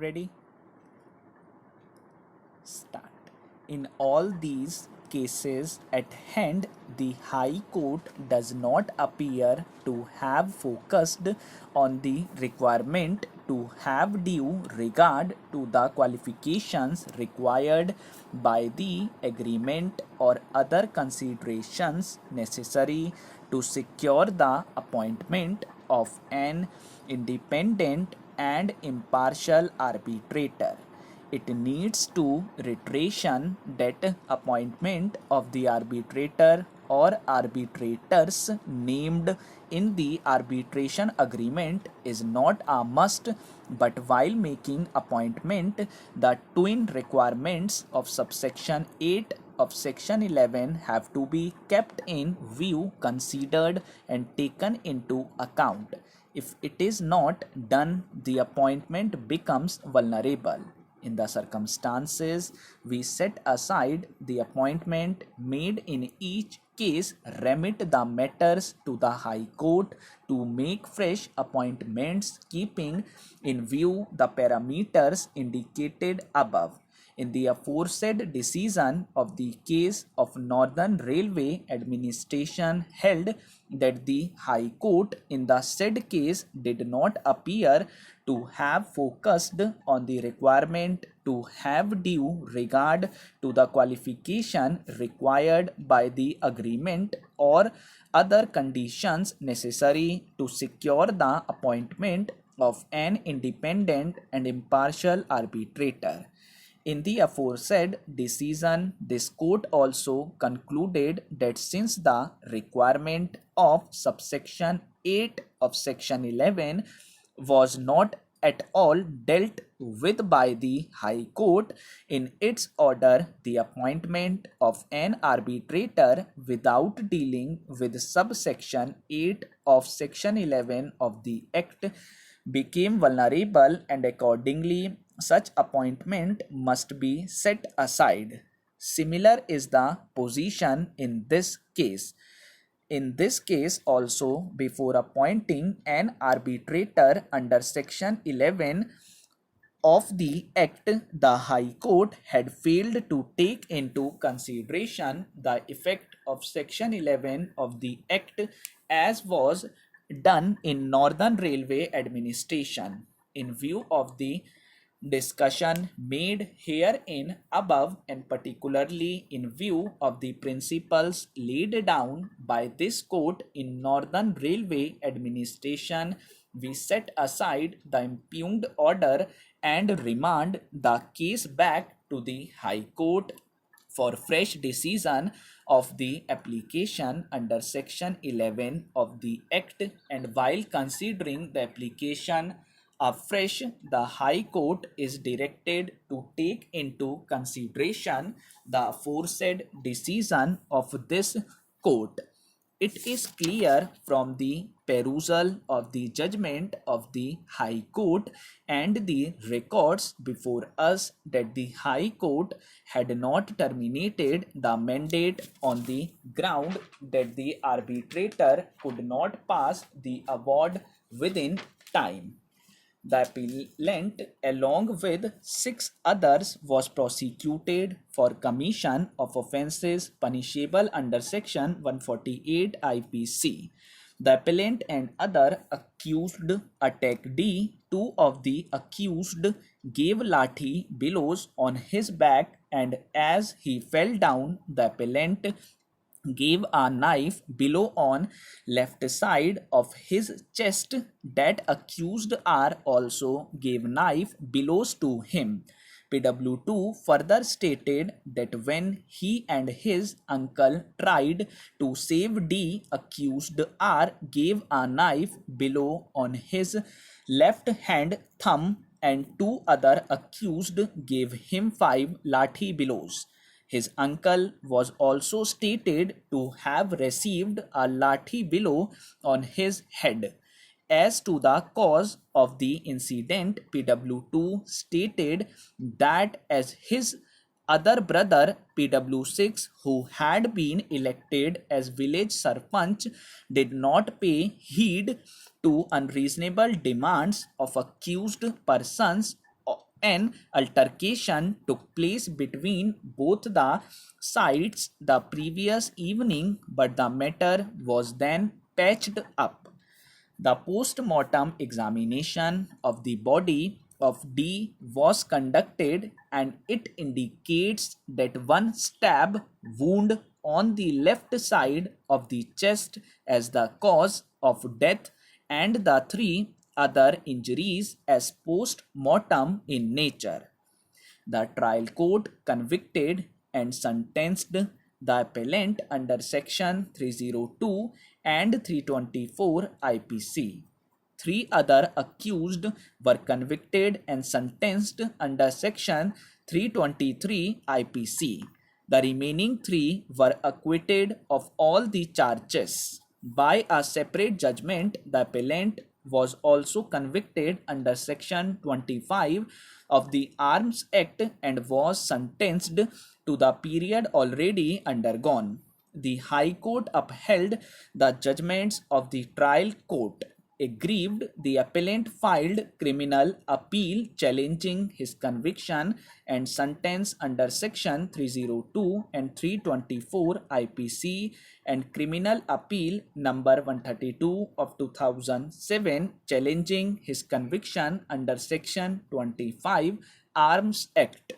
Ready? Start. In all these cases at hand, the High Court does not appear to have focused on the requirement to have due regard to the qualifications required by the agreement or other considerations necessary to secure the appointment of an independent and impartial arbitrator. It needs to reiteration that appointment of the arbitrator or arbitrators named in the arbitration agreement is not a must, but while making appointment, the twin requirements of subsection 8 of section 11 have to be kept in view, considered and taken into account. If it is not done, the appointment becomes vulnerable. In the circumstances, we set aside the appointment made in each case, remit the matters to the High Court to make fresh appointments, keeping in view the parameters indicated above. In the aforesaid decision of the case of Northern Railway Administration held that the High Court in the said case did not appear to have focused on the requirement to have due regard to the qualification required by the agreement or other conditions necessary to secure the appointment of an independent and impartial arbitrator. In the aforesaid decision, this court also concluded that since the requirement of subsection 8 of section 11 was not at all dealt with by the High Court in its order, the appointment of an arbitrator without dealing with subsection 8 of section 11 of the Act became vulnerable, and accordingly such appointment must be set aside. Similar is the position in this case. In this case also, before appointing an arbitrator under section 11 of the Act, the High Court had failed to take into consideration the effect of section 11 of the Act as was done in Northern Railway Administration. In view of the discussion made herein above, and particularly in view of the principles laid down by this court in Northern Railway Administration, we set aside the impugned order and remand the case back to the High Court for fresh decision of the application under section 11 of the Act, and while considering the application afresh, the High Court is directed to take into consideration the aforesaid decision of this court. It is clear from the perusal of the judgment of the High Court and the records before us that the High Court had not terminated the mandate on the ground that the arbitrator could not pass the award within time. The appellant, along with 6 others, was prosecuted for commission of offences punishable under section 148 IPC. The appellant and other accused attacked D. Two of the accused gave lathi blows on his back, and as he fell down, the appellant gave a knife blow on left side of his chest. That accused R also gave knife blows to him. PW2 further stated that when he and his uncle tried to save D, accused R gave a knife blow on his left hand thumb, and 2 other accused gave him 5 lathi blows. His uncle was also stated to have received a lathi blow on his head. As to the cause of the incident, PW2 stated that as his other brother PW6, who had been elected as village sarpanch, did not pay heed to unreasonable demands of accused persons An altercation took place between both the sides the previous evening, but the matter was then patched up. The post-mortem examination of the body of D was conducted, and it indicates that one stab wound on the left side of the chest as the cause of death, and the three other injuries as post-mortem in nature. The trial court convicted and sentenced the appellant under Section 302 and 324 IPC. Three other accused were convicted and sentenced under Section 323 IPC. The remaining three were acquitted of all the charges. By a separate judgment, the appellant was also convicted under Section 25 of the Arms Act and was sentenced to the period already undergone. The High Court upheld the judgments of the trial court. Aggrieved, the appellant filed criminal appeal challenging his conviction and sentence under Section 302 and 324 IPC, and criminal appeal number 132 of 2007 challenging his conviction under Section 25 Arms Act.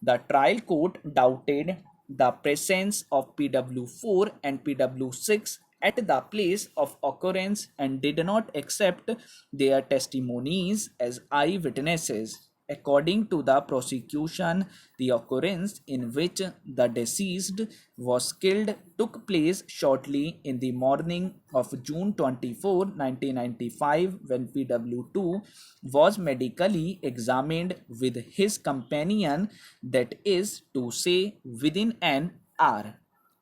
The trial court doubted the presence of PW4 and PW6 at the place of occurrence and did not accept their testimonies as eyewitnesses. According to the prosecution, the occurrence in which the deceased was killed took place shortly in the morning of June 24, 1995, when PW2 was medically examined with his companion, that is to say, within an hour.